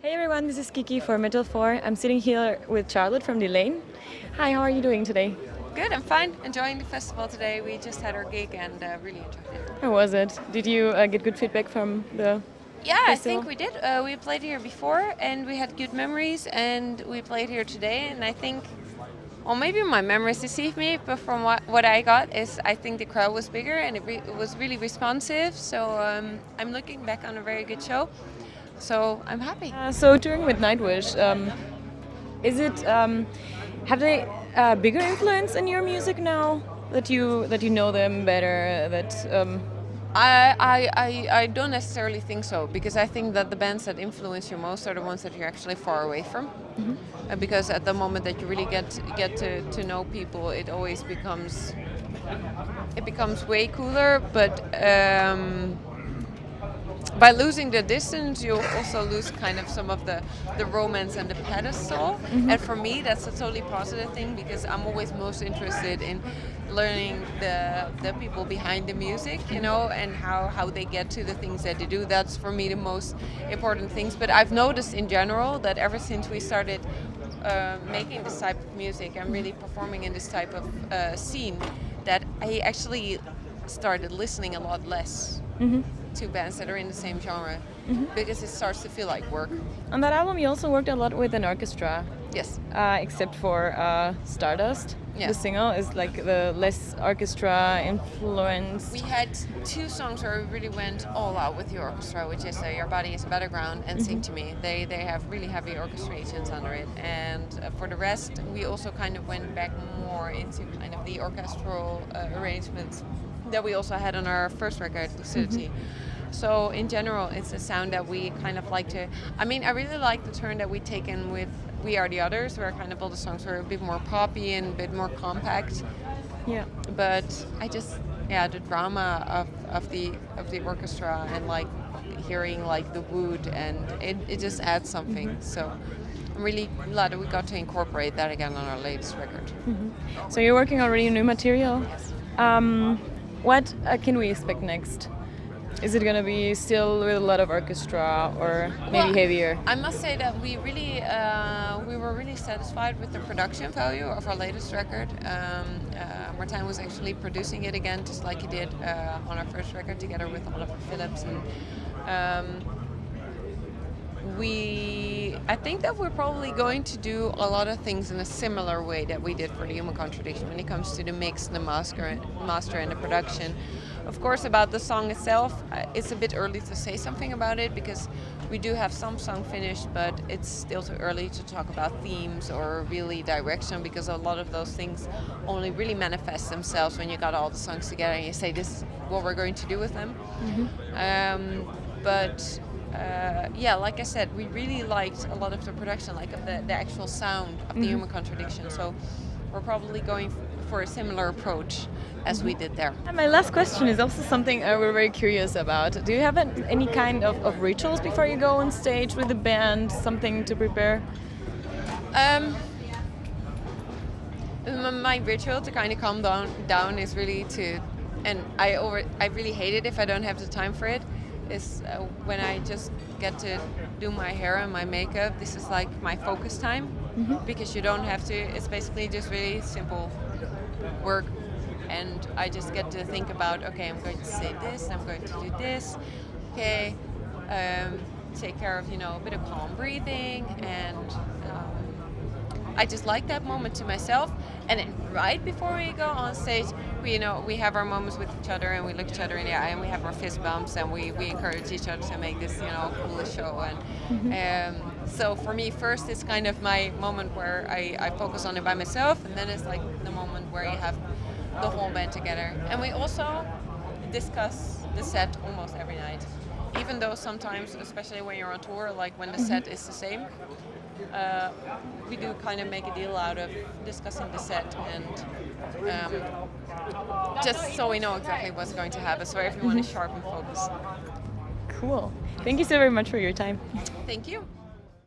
Hey everyone, this is Kiki for Metal4. I'm sitting here with Charlotte from Delain. Hi, how are you doing today? Good, I'm fine. Enjoying the festival today. We just had our gig and really enjoyed it. How was it? Did you get good feedback from the Yeah, festival? I think we did. We played here before and we had good memories, and we played here today, and I think, well, maybe my memories deceive me, but from what I got is I think the crowd was bigger and it was really responsive, so I'm looking back on a very good show, so I'm happy. So touring with Nightwish, is it have they bigger influence in your music now that you know them better? I don't necessarily think so, because I think that the bands that influence you most are the ones that you're actually far away from. Because at the moment that you really get to know people, it always becomes way cooler. But by losing the distance, you also lose kind of some of the romance and the pedestal. And for me, that's a totally positive thing, because I'm always most interested in learning the people behind the music, you know, and how they get to the things that they do. That's for me the most important things. But I've noticed in general that ever since we started making this type of music and really performing in this type of scene, that I actually started listening a lot less to bands that are in the same genre, because it starts to feel like work. On that album, you also worked a lot with an orchestra. Yes. Except for Stardust. Yeah. The single is like the less orchestra influence. We had two songs where we really went all out with the orchestra, which is Your Body is a Battleground and Sing to Me. They have really heavy orchestrations under it. And for the rest, we also kind of went back more into kind of the orchestral arrangements that we also had on our first record, Lucidity. So in general, it's a sound that we kind of like to... I mean, I really like the turn that we've taken with We Are the Others, where kind of all the songs were a bit more poppy and a bit more compact. Yeah. But I just, the drama of the orchestra and like hearing like the wood, and it just adds something. So I'm really glad that we got to incorporate that again on our latest record. So you're working already on new material? Yes. What can we expect next? Is it going to be still with a lot of orchestra, or maybe heavier? I must say that we were really satisfied with the production value of our latest record. Martijn was actually producing it again, just like he did on our first record, together with Oliver Phillips. And I think that we're probably going to do a lot of things in a similar way that we did for The Human Contradiction when it comes to the mix, the master and the production. Of course, about the song itself, it's a bit early to say something about it, because we do have some song finished, but it's still too early to talk about themes or really direction, because a lot of those things only really manifest themselves when you got all the songs together and you say, this is what we're going to do with them. Like I said, we really liked a lot of the production, like of the actual sound of The Human Contradiction. So we're probably going for a similar approach as we did there. And my last question is also something we're very curious about. Do you have any kind of rituals before you go on stage with the band, something to prepare? My ritual to kind of calm down is really and I really hate it if I don't have the time for it, is when I just get to do my hair and my makeup. This is like my focus time, because you don't have to, it's basically just really simple work, and I just get to think about, okay, I'm going to say this, I'm going to do this, okay, take care of, a bit of calm breathing, and I just like that moment to myself. And then right before we go on stage, we have our moments with each other, and we look each other in the eye, and we have our fist bumps, and we encourage each other to make this, coolest show. And so for me, first it's kind of my moment where I focus on it by myself, and then it's like the moment where you have the whole band together. And we also discuss the set almost every night, even though sometimes, especially when you're on tour, like when the set is the same, we do kind of make a deal out of discussing the set, and just so we know exactly what's going to happen, so everyone is sharp and focused. Cool. Thank you so very much for your time. Thank you.